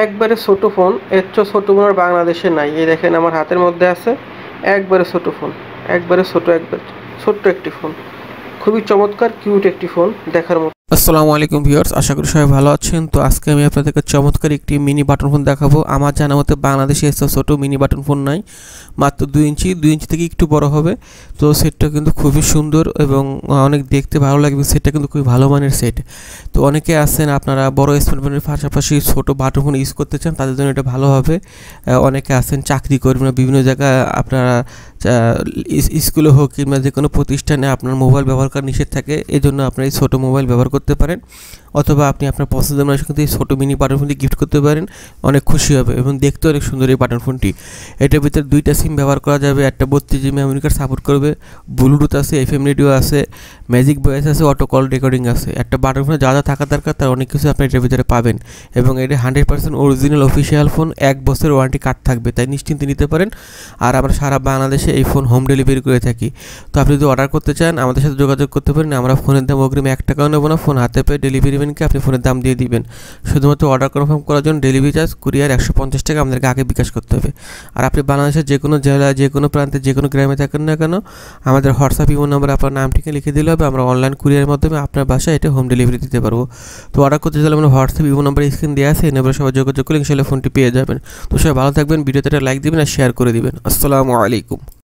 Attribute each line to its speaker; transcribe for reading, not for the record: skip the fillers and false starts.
Speaker 1: একবারে ছোট ফোন, এর চেয়ে ছোট ফোন আর বাংলাদেশে নাই। এই দেখেন আমার হাতের মধ্যে আছে একবারে ছোট ফোন, একবারে ছোট্ট একটি ফোন, খুবই চমৎকার কিউট একটি ফোন দেখার মতো।
Speaker 2: আসসালামু আলাইকুম ভিউয়ার্স, আশা করি সবাই ভালো আছেন। তো আজকে আমি আপনাদেরকে চমৎকার একটি মিনি বাটন ফোন দেখাবো। আমার জানা মতে বাংলাদেশে এসে ছোটো মিনি বাটন ফোন নাই, মাত্র 2 ইঞ্চি থেকে একটু বড় হবে। তো সেটটা কিন্তু খুবই সুন্দর এবং অনেক দেখতে ভালো লাগবে। সেটটা কিন্তু খুবই ভালো মানের সেট। তো অনেকে আছেন আপনারা বড় স্মার্টফোনের পাশাপাশি ছোটো বাটন ফোন ইউজ করতে চান, তাদের জন্য এটা ভালো হবে। অনেকে আছেন চাকরি করবেন, বিভিন্ন জায়গায় আপনারা স্কুলে হোক কিংবা যে কোনো প্রতিষ্ঠানে আপনার মোবাইল ব্যবহার করা নিষেধ থাকে, এই জন্য আপনার এই ছোটো মোবাইল ব্যবহার করতে পারেন, অথবা আপনি আপনার পছন্দের মানুষের কিন্তু এই ছোটো মিনি বাটন ফোনটি গিফট করতে পারেন, অনেক খুশি হবে এবং দেখতে অনেক সুন্দর এই বাটন ফোনটি। এটার ভিতরে 2টা সিম ব্যবহার করা যাবে, একটা 32 GB মেমোরি কার্ড সাপোর্ট করবে, ব্লুটুথ আছে, FM রেডিও আছে, ম্যাজিক ভয়েস আছে, অটো কল রেকর্ডিং আছে। একটা বাটন ফোনে যা যা থাকা দরকার তার অনেক কিছু আপনি এটার ভিতরে পাবেন এবং এটা 100% অরিজিনাল অফিসিয়াল ফোন, 1 বছরের ওয়ারেন্টি কার্ড থাকবে, তাই নিশ্চিন্তে নিতে পারেন। আর আমরা সারা বাংলাদেশে এই ফোন হোম ডেলিভারি করে থাকি। তো আপনি যদি অর্ডার করতে চান আমাদের সাথে যোগাযোগ করতে পারেন। আমরা ফোনের দাম অগ্রিম 1 টাকাও নেব না, ফোন হাতে পেয়ে ডেলিভারি ম্যানকে আপনি ফোনের দাম দিয়ে দিবেন। শুধুমাত্র অর্ডার কনফার্ম করার জন্য ডেলিভারি চার্জ কুরিয়ার 150 টাকা আমাদেরকে আগে বিকাশ করতে হবে। আর আপনি বাংলাদেশের যে কোনো জেলায়, যে কোনো প্রান্তে, যে কোনো গ্রামে থাকেন না কেন, আমাদের হোয়াটসঅ্যাপ ইমো নাম্বারে আপনার নাম ঠিকানা লিখে দিলে হবে, আমরা অনলাইন কুরিয়ারের মাধ্যমে আপনার বাসায় এটা হোম ডেলিভারি দিতে পারবো। তো অর্ডার করতে চাইলে আমরা হোয়াটসঅ্যাপ ইমো নাম্বারে স্ক্রিন দেওয়া আছে, এই নাম্বারে সবাই যোগাযোগ করলে ইনশাআল্লাহ ফোনটি পেয়ে যাবেন। তো সবাই ভালো থাকবেন, ভিডিওতে একটা লাইক দিবেন আর শেয়ার করে দিবেন। আসসালামু আলাইকুম।